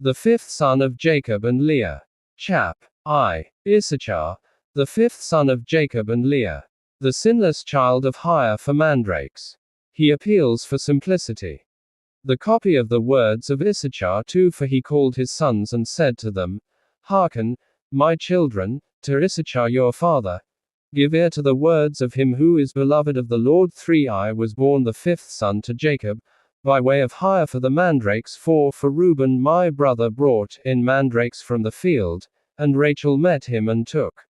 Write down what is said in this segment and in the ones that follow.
the fifth son of Jacob and Leah. Chap. I. Issachar, the fifth son of Jacob and Leah. The sinless child of hire for mandrakes. He appeals for simplicity. The copy of the words of Issachar too, for he called his sons and said to them, Hearken, my children, to Issachar your father. Give ear to the words of him who is beloved of the Lord. 3 I was born the fifth son to Jacob, by way of hire for the mandrakes. 4 For Reuben my brother brought in mandrakes from the field, and Rachel met him and took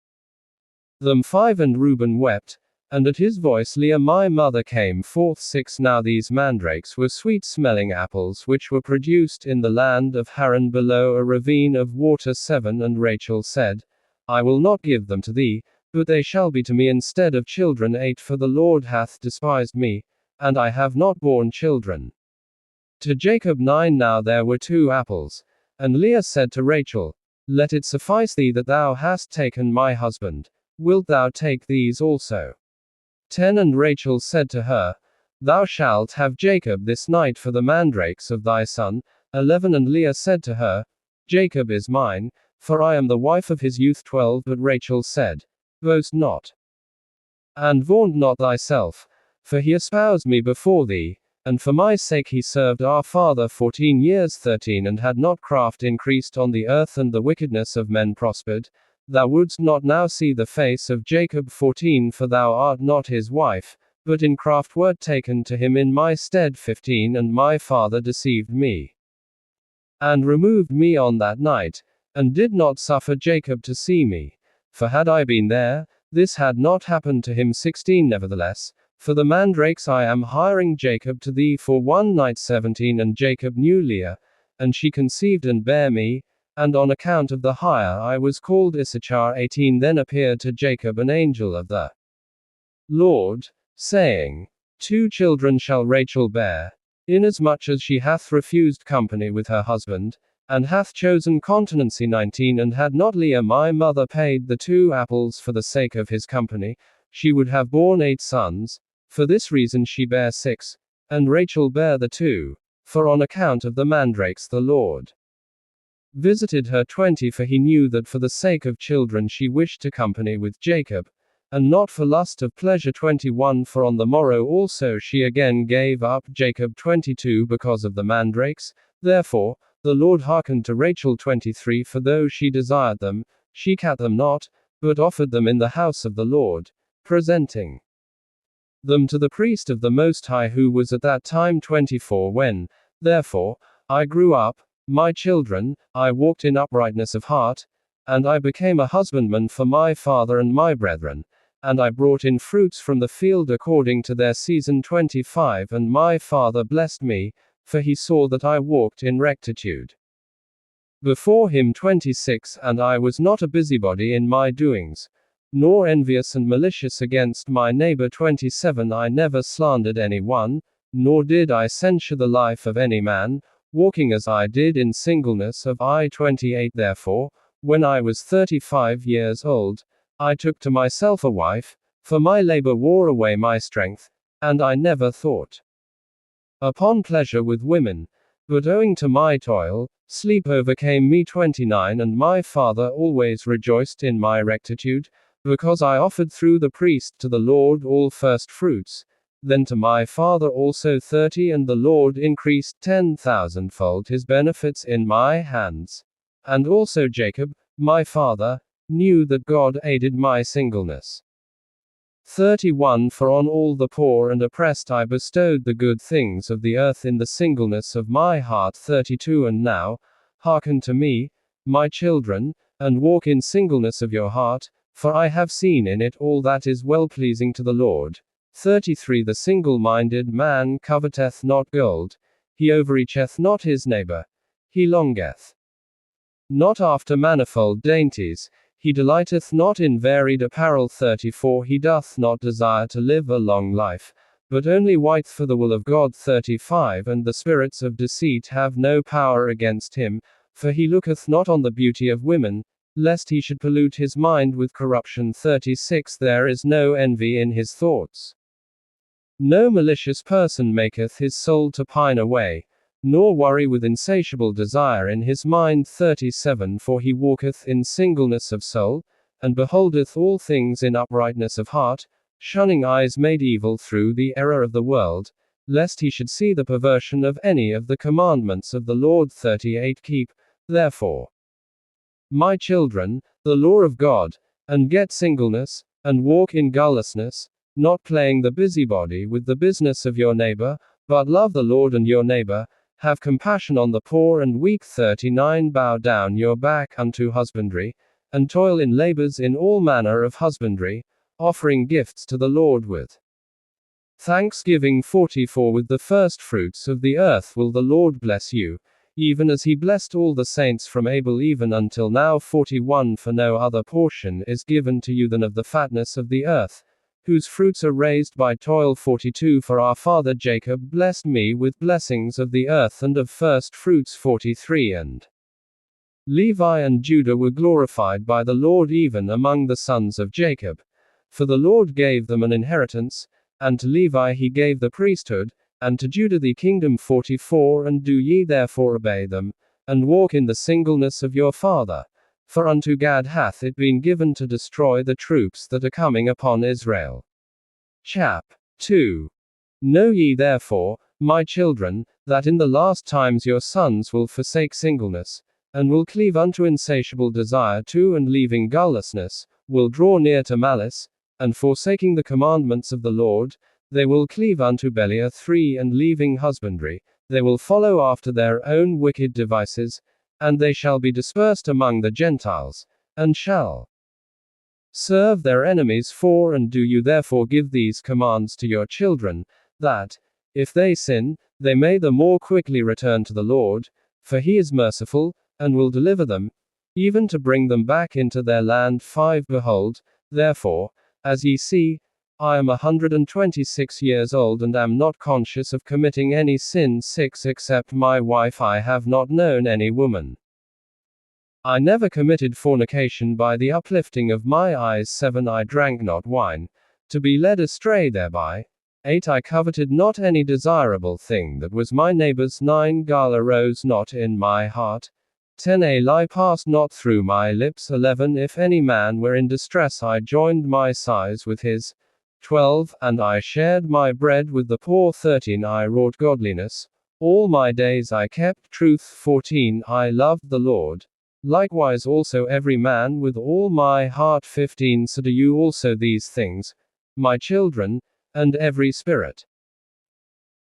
them. 5 And Reuben wept, and at his voice Leah my mother came forth. 6 Now these mandrakes were sweet-smelling apples which were produced in the land of Haran below a ravine of water. 7 And Rachel said, I will not give them to thee, but they shall be to me instead of children. 8 For the Lord hath despised me, and I have not borne children to Jacob. 9 Now there were 2 apples, and Leah said to Rachel, Let it suffice thee that thou hast taken my husband, wilt thou take these also? 10 And Rachel said to her, Thou shalt have Jacob this night for the mandrakes of thy son. 11 And Leah said to her, Jacob is mine, for I am the wife of his youth. 12 But Rachel said, Boast not, and vaunt not thyself, for he espoused me before thee, and for my sake he served our father 14 years. 13 And had not craft increased on the earth, and the wickedness of men prospered, thou wouldst not now see the face of Jacob. 14 For thou art not his wife, but in craft wert taken to him in my stead. 15 And my father deceived me, and removed me on that night, and did not suffer Jacob to see me. For had I been there, this had not happened to him. 16 Nevertheless, for the mandrakes I am hiring Jacob to thee for one night. 17 And Jacob knew Leah, and she conceived and bare me, and on account of the hire I was called Issachar. 18 Then appeared to Jacob an angel of the Lord, saying, 2 children shall Rachel bear, inasmuch as she hath refused company with her husband, and hath chosen continency. 19 And had not Leah my mother paid the 2 apples for the sake of his company, she would have borne 8 sons. For this reason she bare 6, and Rachel bare the 2, for on account of the mandrakes the Lord visited her. 20 For he knew that for the sake of children she wished to company with Jacob, and not for lust of pleasure. 21 For on the morrow also she again gave up Jacob. 22 Because of the mandrakes, therefore, the Lord hearkened to Rachel. 23 For though she desired them, she gat them not, but offered them in the house of the Lord, presenting them to the priest of the Most High who was at that time. 24 When, therefore, I grew up, my children, I walked in uprightness of heart, and I became a husbandman for my father and my brethren, and I brought in fruits from the field according to their season. 25 And my father blessed me, for he saw that I walked in rectitude before him. 26 And I was not a busybody in my doings, nor envious and malicious against my neighbor. 27 I never slandered any one, nor did I censure the life of any man, walking as I did in singleness of eye. 28 Therefore, when I was 35 years old, I took to myself a wife, for my labor wore away my strength, and I never thought upon pleasure with women, but owing to my toil, sleep overcame me. 29 And my father always rejoiced in my rectitude, because I offered through the priest to the Lord all first fruits, then to my father also. 30 And the Lord increased 10,000-fold his benefits in my hands. And also Jacob, my father, knew that God aided my singleness. 31 For on all the poor and oppressed I bestowed the good things of the earth in the singleness of my heart. 32 And now, hearken to me, my children, and walk in singleness of your heart, for I have seen in it all that is well pleasing to the Lord. 33 The single-minded man coveteth not gold, he overreacheth not his neighbor, he longeth not after manifold dainties, he delighteth not in varied apparel. 34 He doth not desire to live a long life, but only waiteth for the will of God. 35 And the spirits of deceit have no power against him, for he looketh not on the beauty of women, lest he should pollute his mind with corruption. 36 There is no envy in his thoughts. No malicious person maketh his soul to pine away, nor worry with insatiable desire in his mind. 37 For he walketh in singleness of soul, and beholdeth all things in uprightness of heart, shunning eyes made evil through the error of the world, lest he should see the perversion of any of the commandments of the Lord. 38 Keep, therefore, my children, the law of God, and get singleness, and walk in guilelessness, not playing the busybody with the business of your neighbor, but love the Lord and your neighbor, have compassion on the poor and weak. 39 Bow down your back unto husbandry, and toil in labors in all manner of husbandry, offering gifts to the Lord with thanksgiving. 44 With the first fruits of the earth will the Lord bless you, even as he blessed all the saints from Abel even until now. 41 For no other portion is given to you than of the fatness of the earth, whose fruits are raised by toil. 42 For our father Jacob blessed me with blessings of the earth and of first fruits. 43 And Levi and Judah were glorified by the Lord even among the sons of Jacob, for the Lord gave them an inheritance, and to Levi he gave the priesthood, and to Judah the kingdom. 44 And do ye therefore obey them, and walk in the singleness of your father, for unto Gad hath it been given to destroy the troops that are coming upon Israel. Chap. 2. Know ye therefore, my children, that in the last times your sons will forsake singleness, and will cleave unto insatiable desire too, and leaving guilelessness, will draw near to malice, and forsaking the commandments of the Lord, they will cleave unto Belial. 3 And leaving husbandry, they will follow after their own wicked devices, and they shall be dispersed among the Gentiles, and shall serve their enemies. 4 And do you therefore give these commands to your children, that, if they sin, they may the more quickly return to the Lord, for he is merciful, and will deliver them, even to bring them back into their land. 5 Behold, therefore, as ye see, I am 126 years old and am not conscious of committing any sin. 6 Except my wife I have not known any woman. I never committed fornication by the uplifting of my eyes. 7 I drank not wine, to be led astray thereby. 8 I coveted not any desirable thing that was my neighbor's. 9 Guile arose not in my heart. 10 A lie passed not through my lips. 11 If any man were in distress I joined my sighs with his. 12 And I shared my bread with the poor. 13 I wrought godliness. All my days I kept truth. 14 I loved the Lord. Likewise also every man with all my heart. 15 So do you also these things, my children, and every spirit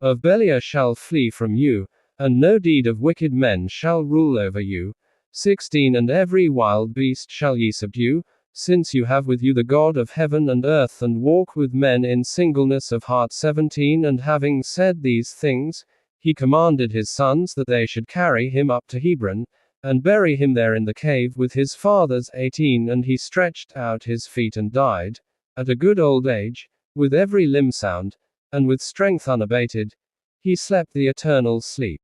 of Belial shall flee from you, and no deed of wicked men shall rule over you. 16 And every wild beast shall ye subdue, since you have with you the God of heaven and earth, and walk with men in singleness of heart. 17 And having said these things, he commanded his sons that they should carry him up to Hebron, and bury him there in the cave with his fathers. 18 And he stretched out his feet and died, at a good old age, with every limb sound, and with strength unabated, he slept the eternal sleep.